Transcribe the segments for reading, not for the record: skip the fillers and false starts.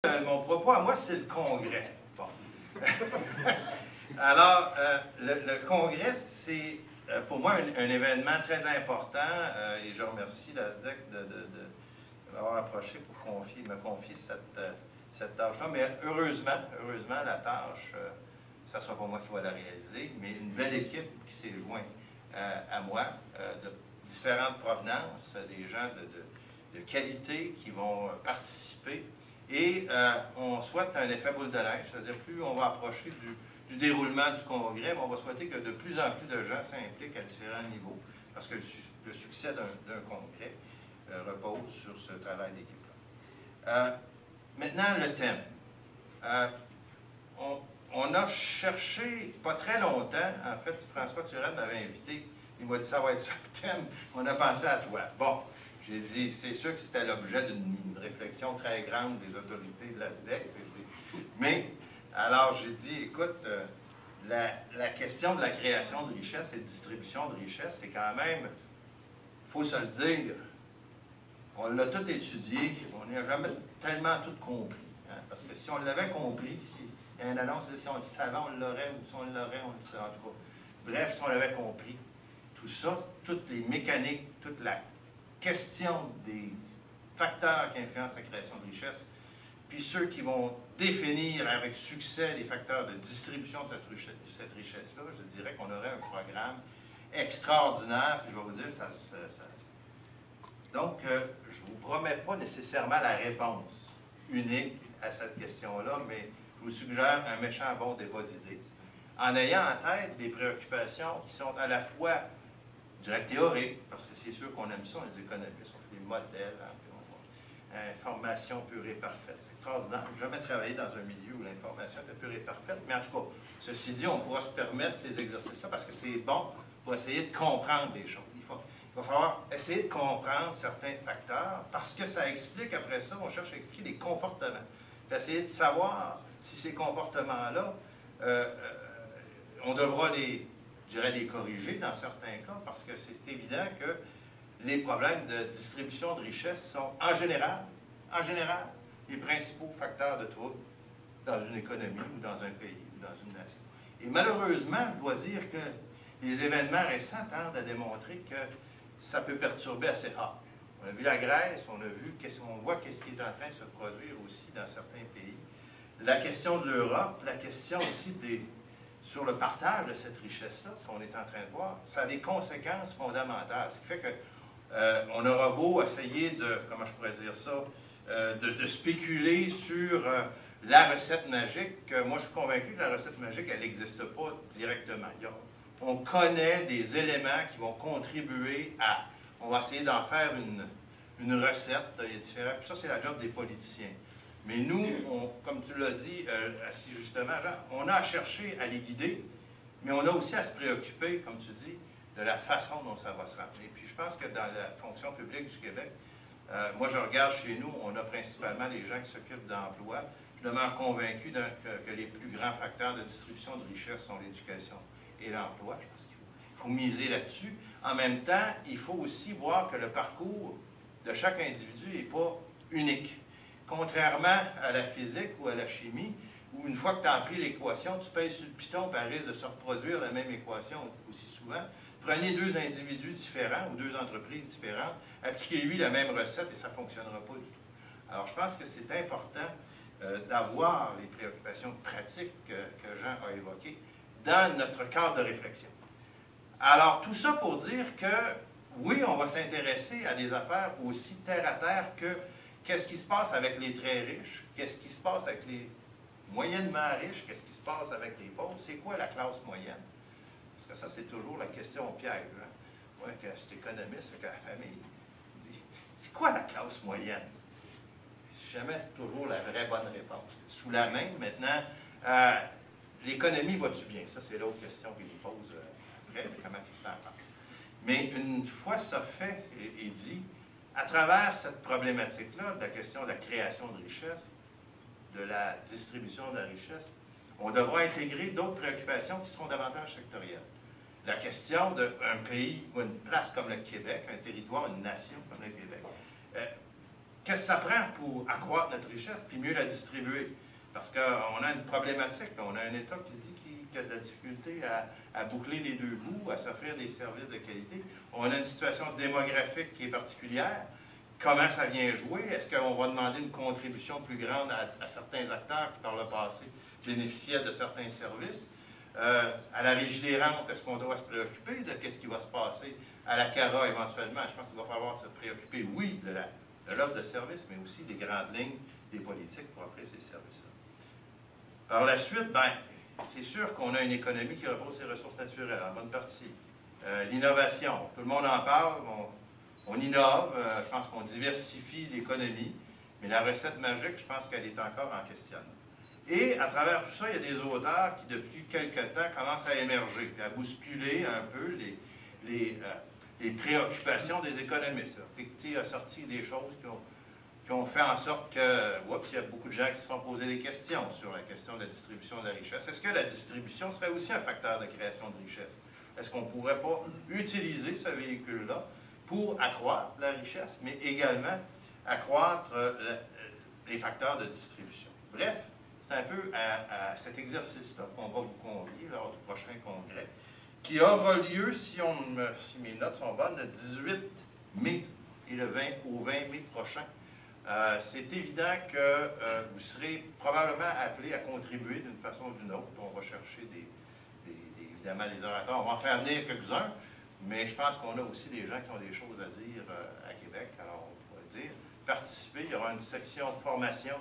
Mon propos à moi, c'est le Congrès. Bon. Alors, le Congrès, c'est pour moi un événement très important et je remercie la SDEC de m'avoir approché pour me confier cette tâche-là. Mais heureusement, la tâche, ça ne sera pas moi qui va la réaliser, mais une belle équipe qui s'est jointe à moi, de différentes provenances, des gens de qualité qui vont participer. Et on souhaite un effet boule de neige, c'est-à-dire plus on va approcher du déroulement du congrès, on va souhaiter que de plus en plus de gens s'impliquent à différents niveaux, parce que le succès d'un congrès repose sur ce travail d'équipe-là. Maintenant, le thème. On a cherché, pas très longtemps, en fait, François Turenne m'avait invité, il m'a dit « ça va être ça le thème », on a pensé à toi. Bon. J'ai dit, c'est sûr que c'était l'objet d'une réflexion très grande des autorités de la SDEC. Mais, alors j'ai dit, écoute, la question de la création de richesse et de distribution de richesse, c'est quand même, il faut se le dire, on l'a tout étudié, on n'a jamais tellement tout compris. Hein, parce que si on l'avait compris, s'il y a une annonce, si on le savait, on l'aurait, ou si on l'aurait, on le saurait. En tout cas, bref, si on l'avait compris, tout ça, toutes les mécaniques, toute la question des facteurs qui influencent la création de richesse, puis ceux qui vont définir avec succès les facteurs de distribution de cette richesse-là, je dirais qu'on aurait un programme extraordinaire, puis je vais vous dire, Donc, je ne vous promets pas nécessairement la réponse unique à cette question-là, mais je vous suggère un méchant bon débat d'idées, en ayant en tête des préoccupations qui sont à la fois je dirais théorique, parce que c'est sûr qu'on aime ça, les économistes, on fait des modèles, information pure et parfaite. C'est extraordinaire. Je n'ai jamais travaillé dans un milieu où l'information était pure et parfaite, mais en tout cas, ceci dit, on pourra se permettre ces exercices-là parce que c'est bon pour essayer de comprendre les choses. Il va falloir essayer de comprendre certains facteurs parce que ça explique, après ça, on cherche à expliquer des comportements. Puis essayer de savoir si ces comportements-là, on devra les corriger dans certains cas, parce que c'est évident que les problèmes de distribution de richesse sont, en général, les principaux facteurs de trouble dans une économie ou dans un pays ou dans une nation. Et malheureusement, je dois dire que les événements récents tendent à démontrer que ça peut perturber assez fort. On a vu la Grèce, on voit qu'est-ce qui est en train de se produire aussi dans certains pays. La question de l'Europe, la question aussi sur le partage de cette richesse-là, qu'on est en train de voir, ça a des conséquences fondamentales. Ce qui fait qu'on aura beau essayer de, comment je pourrais dire ça, de spéculer sur la recette magique. Moi, je suis convaincu que la recette magique, elle n'existe pas directement. On connaît des éléments qui vont contribuer à... On va essayer d'en faire une recette. Il y a différents... Puis ça, c'est la job des politiciens. Mais nous, comme tu l'as dit assez justement, Jean, on a à chercher à les guider, mais on a aussi à se préoccuper, comme tu dis, de la façon dont ça va se remplir. Puis je pense que dans la fonction publique du Québec, moi je regarde chez nous, on a principalement les gens qui s'occupent d'emploi. Je demeure convaincu que les plus grands facteurs de distribution de richesse sont l'éducation et l'emploi. Je pense qu'il faut miser là-dessus. En même temps, il faut aussi voir que le parcours de chaque individu n'est pas unique. Contrairement à la physique ou à la chimie, où une fois que tu as appris l'équation, tu pèses sur le piton et elle risque de se reproduire la même équation aussi souvent. Prenez deux individus différents ou deux entreprises différentes, appliquez-lui la même recette et ça ne fonctionnera pas du tout. Alors, je pense que c'est important d'avoir les préoccupations pratiques que Jean a évoquées dans notre cadre de réflexion. Alors, tout ça pour dire que, oui, on va s'intéresser à des affaires aussi terre à terre que qu'est-ce qui se passe avec les très riches? Qu'est-ce qui se passe avec les moyennement riches? Qu'est-ce qui se passe avec les pauvres? C'est quoi la classe moyenne? Parce que ça, c'est toujours la question piège. Hein? Moi, quand je suis économiste, avec la famille, dit, c'est quoi la classe moyenne? Jamais toujours la vraie bonne réponse. C'est sous la main. Maintenant, l'économie va-tu bien? Ça, c'est l'autre question qu'il pose après. Comment Christian pense? Mais une fois ça fait et dit, à travers cette problématique-là, de la question de la création de richesse, de la distribution de la richesse, on devra intégrer d'autres préoccupations qui seront davantage sectorielles. La question d'un pays ou une place comme le Québec, un territoire, une nation comme le Québec, qu'est-ce que ça prend pour accroître notre richesse puis mieux la distribuer? Parce qu'on a une problématique, on a un État qui dit qu'il a de la difficulté à boucler les deux bouts, à s'offrir des services de qualité. On a une situation démographique qui est particulière. Comment ça vient jouer? Est-ce qu'on va demander une contribution plus grande à certains acteurs qui, par le passé, bénéficiaient de certains services? À la Régie des rentes, est-ce qu'on doit se préoccuper de ce qui va se passer à la CARA éventuellement? Je pense qu'il va falloir se préoccuper, oui, de l'offre de services, mais aussi des grandes lignes des politiques pour offrir ces services-là. Par la suite, c'est sûr qu'on a une économie qui repose sur les ressources naturelles, en bonne partie. L'innovation, tout le monde en parle, on innove, je pense qu'on diversifie l'économie, mais la recette magique, je pense qu'elle est encore en questionnement. Et à travers tout ça, il y a des auteurs qui, depuis quelque temps, commencent à émerger, à bousculer un peu les préoccupations des économistes. Piketty a sorti des choses qui ont fait en sorte que, il y a beaucoup de gens qui se sont posés des questions sur la question de la distribution de la richesse. Est-ce que la distribution serait aussi un facteur de création de richesse? Est-ce qu'on ne pourrait pas utiliser ce véhicule-là pour accroître la richesse, mais également accroître les facteurs de distribution? Bref, c'est un peu à cet exercice-là qu'on va vous convier lors du prochain congrès, qui aura lieu, si mes notes sont bonnes, le 18 mai et le 20 au 20 mai prochain. C'est évident que vous serez probablement appelés à contribuer d'une façon ou d'une autre. On va chercher évidemment des orateurs. On va en faire venir quelques-uns, mais je pense qu'on a aussi des gens qui ont des choses à dire à Québec. Alors, on pourrait dire, participer. Il y aura une section de formation,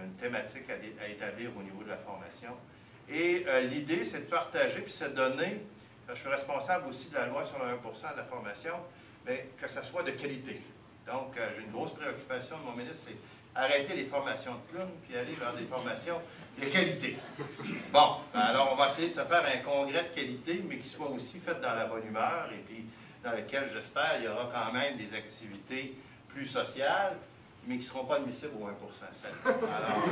une thématique à établir au niveau de la formation. Et l'idée, c'est de partager, puis c'est de donner, je suis responsable aussi de la loi sur le 1% de la formation, mais que ça soit de qualité. Donc, j'ai une grosse préoccupation de mon ministre, c'est arrêter les formations de clowns, puis aller vers des formations de qualité. Bon, alors on va essayer de se faire un congrès de qualité, mais qui soit aussi fait dans la bonne humeur, et puis dans lequel, j'espère, il y aura quand même des activités plus sociales, mais qui ne seront pas admissibles au 1%. Alors,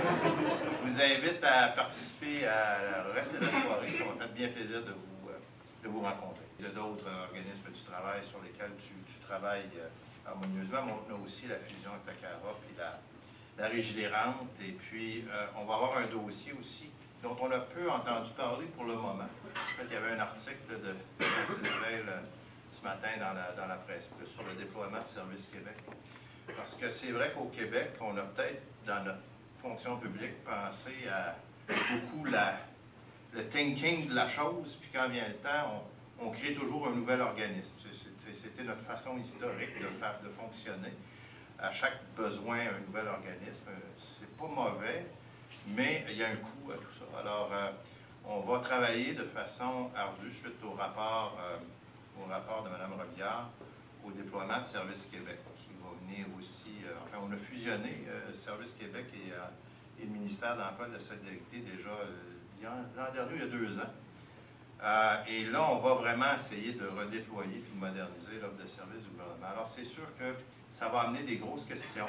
je vous invite à participer à le reste de la soirée. Ça va faire bien plaisir de vous rencontrer. Il y a d'autres organismes du travail sur lesquels tu travailles harmonieusement, mais on a aussi la fusion avec la CARA, puis la Régie des rentes, et puis on va avoir un dossier aussi dont on a peu entendu parler pour le moment. En fait, il y avait un article de Francis Veil ce matin dans la presse sur le déploiement de Service Québec. Parce que c'est vrai qu'au Québec, on a peut-être, dans notre fonction publique, pensé à beaucoup le thinking de la chose, puis quand vient le temps, on crée toujours un nouvel organisme. C'était notre façon historique de fonctionner. À chaque besoin, un nouvel organisme. C'est pas mauvais, mais il y a un coût à tout ça. Alors, on va travailler de façon ardue suite au rapport de Mme Robillard au déploiement de Service Québec, qui va venir aussi... enfin, on a fusionné Service Québec et le ministère de l'Emploi et de la Solidarité déjà l'an dernier, il y a 2 ans. Et là, on va vraiment essayer de redéployer et de moderniser l'offre de service du gouvernement. Alors, c'est sûr que ça va amener des grosses questions.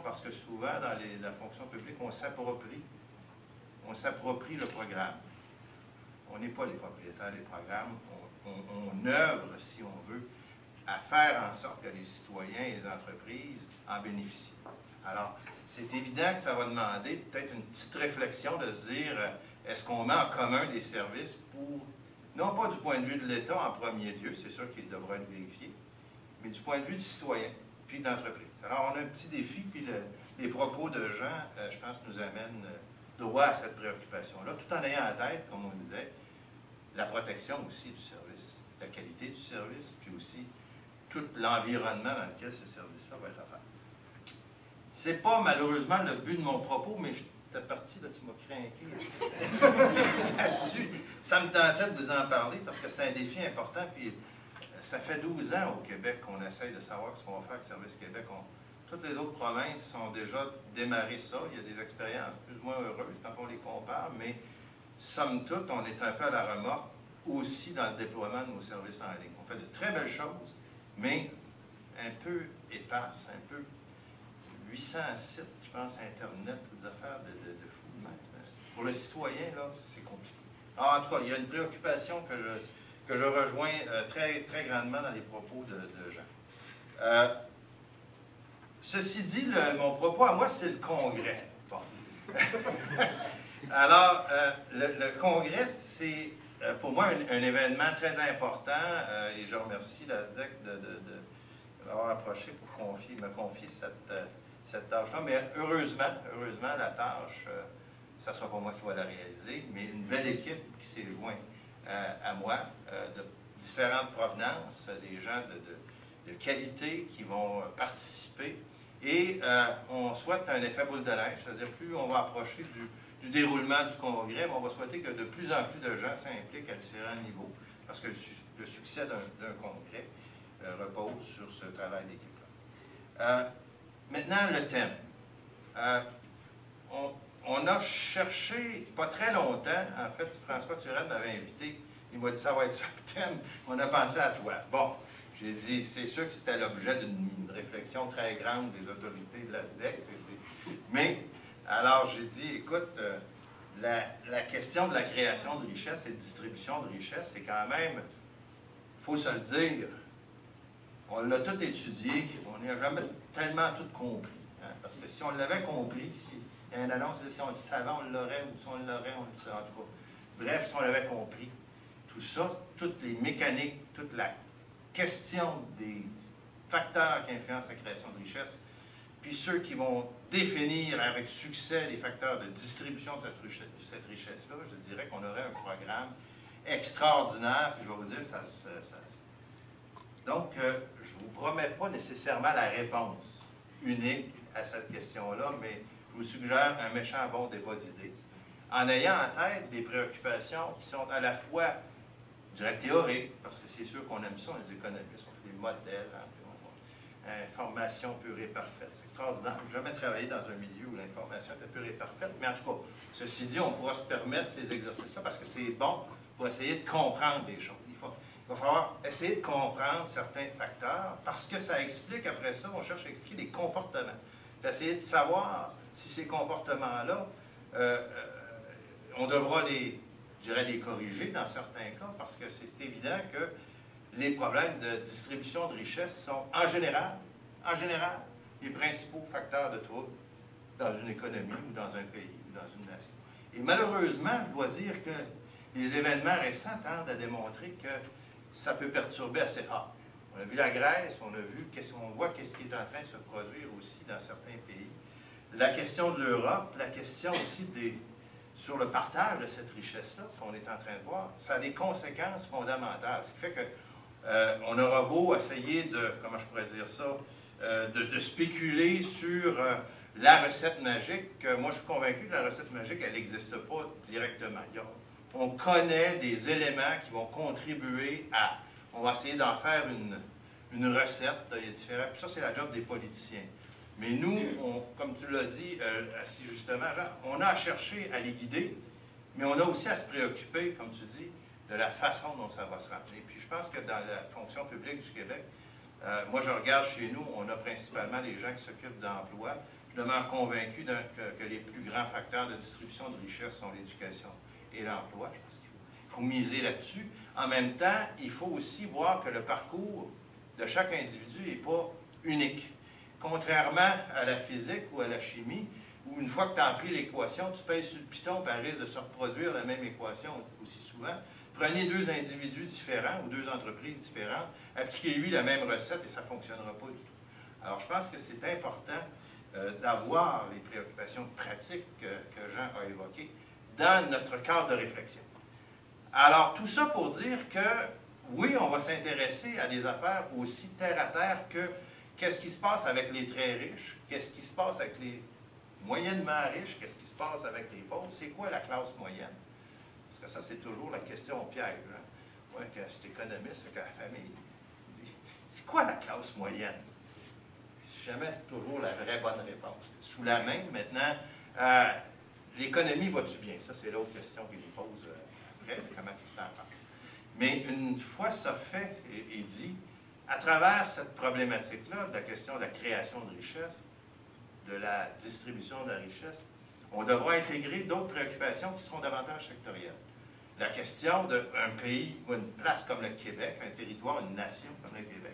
Parce que souvent, dans la fonction publique, on s'approprie le programme. On n'est pas les propriétaires des programmes. On œuvre, si on veut, à faire en sorte que les citoyens et les entreprises en bénéficient. Alors, c'est évident que ça va demander peut-être une petite réflexion de se dire, est-ce qu'on met en commun des services pour, non pas du point de vue de l'État en premier lieu, c'est sûr qu'il devra être vérifié, mais du point de vue du citoyen, puis de l'entreprise. Alors, on a un petit défi, puis les propos de Jean, je pense, nous amènent droit à cette préoccupation-là, tout en ayant en tête, comme on disait, la protection aussi du service, la qualité du service, puis aussi tout l'environnement dans lequel ce service-là va être offert. C'est pas malheureusement le but de mon propos, mais ta partie, là, tu m'as craqué là-dessus. Ça me tentait de vous en parler parce que c'est un défi important. Puis ça fait 12 ans au Québec qu'on essaye de savoir ce qu'on va faire avec Service Québec. Toutes les autres provinces ont déjà démarré ça. Il y a des expériences plus ou moins heureuses quand on les compare, mais somme toute, on est un peu à la remorque aussi dans le déploiement de nos services en ligne. On fait de très belles choses, mais un peu éparses, un peu 800 sites, je pense, Internet, ou des affaires de fou. Pour le citoyen, là, c'est compliqué. Alors, en tout cas, il y a une préoccupation que je rejoins très, très grandement dans les propos de Jean. ceci dit, mon propos à moi, c'est le Congrès. Bon. Alors, le Congrès, c'est pour moi un événement très important et je remercie la SDEC de m'avoir approché pour me confier cette tâche-là. Mais heureusement, la tâche, ça ne sera pas moi qui va la réaliser, mais une belle équipe qui s'est jointe à moi, de différentes provenances, des gens de qualité qui vont participer. Et on souhaite un effet boule de neige, c'est-à-dire plus on va approcher du déroulement du congrès, on va souhaiter que de plus en plus de gens s'impliquent à différents niveaux, parce que le succès d'un congrès repose sur ce travail d'équipe-là. Maintenant, le thème. On a cherché, pas très longtemps, en fait, François Turenne m'avait invité, il m'a dit, ça va être ça le thème, on a pensé à toi. Bon, j'ai dit, c'est sûr que c'était l'objet d'une réflexion très grande des autorités de la SDEC. Mais, alors j'ai dit, écoute, la question de la création de richesse et de distribution de richesse, c'est quand même, il faut se le dire, on l'a tout étudié, on n'a jamais tellement tout compris. Hein, parce que si on l'avait compris, si il y a une annonce, si on le savait, on l'aurait, ou si on l'aurait, on le saurait, en tout cas. Bref, si on l'avait compris, tout ça, toutes les mécaniques, toute la question des facteurs qui influencent la création de richesse, puis ceux qui vont définir avec succès les facteurs de distribution de cette richesse-là, je dirais qu'on aurait un programme extraordinaire, puis je vais vous dire, Donc, je ne vous promets pas nécessairement la réponse unique à cette question-là, mais je vous suggère un méchant bon débat d'idées, en ayant en tête des préoccupations qui sont à la fois, je dirais, théoriques, parce que c'est sûr qu'on aime ça, les économistes, on fait des modèles, information pure et parfaite. C'est extraordinaire. Je n'ai jamais travaillé dans un milieu où l'information était pure et parfaite, mais en tout cas, ceci dit, on pourra se permettre ces exercices-là parce que c'est bon pour essayer de comprendre les choses. Il va falloir essayer de comprendre certains facteurs parce que ça explique, après ça, on cherche à expliquer des comportements. Puis essayer de savoir si ces comportements-là, on devra les corriger dans certains cas parce que c'est évident que les problèmes de distribution de richesse sont en général, les principaux facteurs de trouble dans une économie ou dans un pays ou dans une nation. Et malheureusement, je dois dire que les événements récents tendent à démontrer que ça peut perturber assez fort. On a vu la Grèce, on voit qu'est-ce qui est en train de se produire aussi dans certains pays. La question de l'Europe, la question aussi sur le partage de cette richesse-là qu'on est en train de voir, ça a des conséquences fondamentales. Ce qui fait que on aura beau essayer de, comment je pourrais dire ça, de spéculer sur la recette magique. Moi, je suis convaincu que la recette magique, elle n'existe pas directement. On connaît des éléments qui vont contribuer à... On va essayer d'en faire une recette. Il y a différents... Puis ça, c'est la job des politiciens. Mais nous, comme tu l'as dit assez justement, Jean, on a à chercher à les guider, mais on a aussi à se préoccuper, comme tu dis, de la façon dont ça va se remplir. Puis je pense que dans la fonction publique du Québec, moi je regarde chez nous, on a principalement les gens qui s'occupent d'emploi. Je demeure convaincu que les plus grands facteurs de distribution de richesse sont l'éducation et l'emploi. Je pense qu'il faut miser là-dessus. En même temps, il faut aussi voir que le parcours de chaque individu n'est pas unique. Contrairement à la physique ou à la chimie, où une fois que tu as appris l'équation, tu pèses sur le piton et elle risque de se reproduire la même équation aussi souvent. Prenez deux individus différents ou deux entreprises différentes, appliquez-lui la même recette et ça ne fonctionnera pas du tout. Alors, je pense que c'est important d'avoir les préoccupations pratiques que Jean a évoquées dans notre cadre de réflexion. Alors, tout ça pour dire que, oui, on va s'intéresser à des affaires aussi terre à terre que qu'est-ce qui se passe avec les très riches, qu'est-ce qui se passe avec les moyennement riches, qu'est-ce qui se passe avec les pauvres, c'est quoi la classe moyenne? Parce que ça, c'est toujours la question piège. Hein? Moi, quand je suis économiste, quand la famille dit « C'est quoi la classe moyenne? » Jamais toujours la vraie bonne réponse. Sous la main, maintenant, l'économie va-tu bien? Ça, c'est l'autre question qu'il pose après, comment il s'en passe. Mais une fois ça fait et dit, à travers cette problématique-là, de la question de la création de richesse, de la distribution de la richesse, on devra intégrer d'autres préoccupations qui seront davantage sectorielles. La question d'un pays ou une place comme le Québec, un territoire, une nation comme le Québec,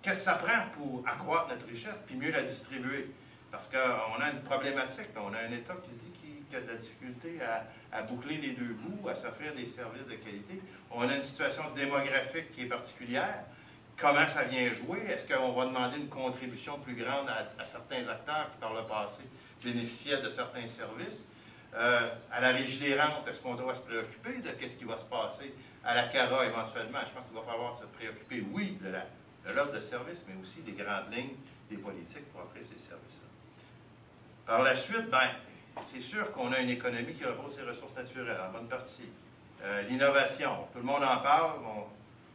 qu'est-ce que ça prend pour accroître notre richesse puis mieux la distribuer? Parce qu'on a une problématique, on a un État qui dit qu'il a de la difficulté à boucler les deux bouts, à s'offrir des services de qualité. On a une situation démographique qui est particulière. Comment ça vient jouer? Est-ce qu'on va demander une contribution plus grande à certains acteurs qui, par le passé, bénéficiaient de certains services? À la Régie des rentes, est-ce qu'on doit se préoccuper de ce qui va se passer à la CARA éventuellement? Je pense qu'il va falloir se préoccuper, oui, de l'offre de services, mais aussi des grandes lignes des politiques pour offrir ces services-là. Par la suite, c'est sûr qu'on a une économie qui repose sur ses ressources naturelles, en bonne partie. L'innovation, tout le monde en parle,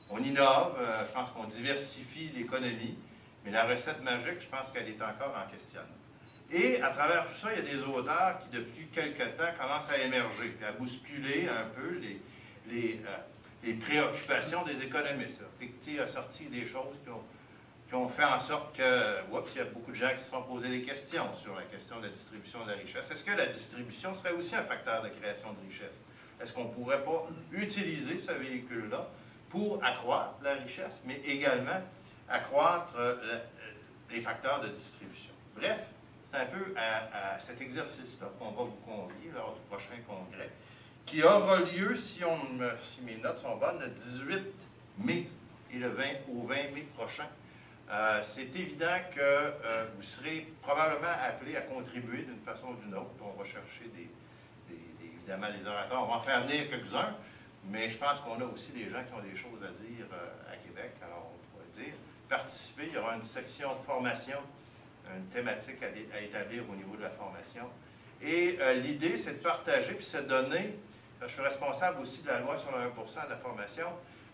on innove, je pense qu'on diversifie l'économie, mais la recette magique, je pense qu'elle est encore en questionnement. Et à travers tout ça, il y a des auteurs qui, depuis quelque temps, commencent à émerger, puis à bousculer un peu les préoccupations des économistes. Piketty a sorti des choses qui ont fait en sorte que, il y a beaucoup de gens qui se sont posés des questions sur la question de la distribution de la richesse. Est-ce que la distribution serait aussi un facteur de création de richesse? Est-ce qu'on ne pourrait pas utiliser ce véhicule-là pour accroître la richesse, mais également accroître les facteurs de distribution? Bref, c'est un peu à cet exercice-là qu'on va vous convier lors du prochain congrès, qui aura lieu, si mes notes sont bonnes, le 18 mai et le 20 au 20 mai prochain. C'est évident que vous serez probablement appelés à contribuer d'une façon ou d'une autre. On va chercher évidemment des orateurs. On va en faire venir quelques-uns, mais je pense qu'on a aussi des gens qui ont des choses à dire à Québec. Alors, on pourrait dire, participer. Il y aura une section de formation, une thématique à établir au niveau de la formation. Et l'idée, c'est de partager, puis c'est de donner, je suis responsable aussi de la loi sur le 1% de la formation,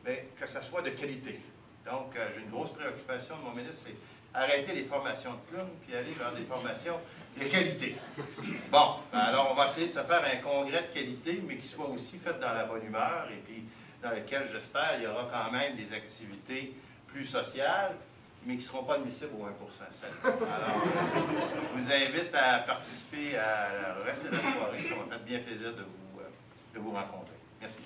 mais que ça soit de qualité. Donc, j'ai une grosse préoccupation de mon ministre, c'est arrêter les formations de clowns, puis aller vers des formations de qualité. Bon, alors on va essayer de se faire un congrès de qualité, mais qui soit aussi fait dans la bonne humeur, et puis dans lequel, j'espère, il y aura quand même des activités plus sociales, mais qui ne seront pas admissibles au 1% seul. Alors, je vous invite à participer à le reste de la soirée. Ça m'a fait bien plaisir de vous rencontrer. Merci.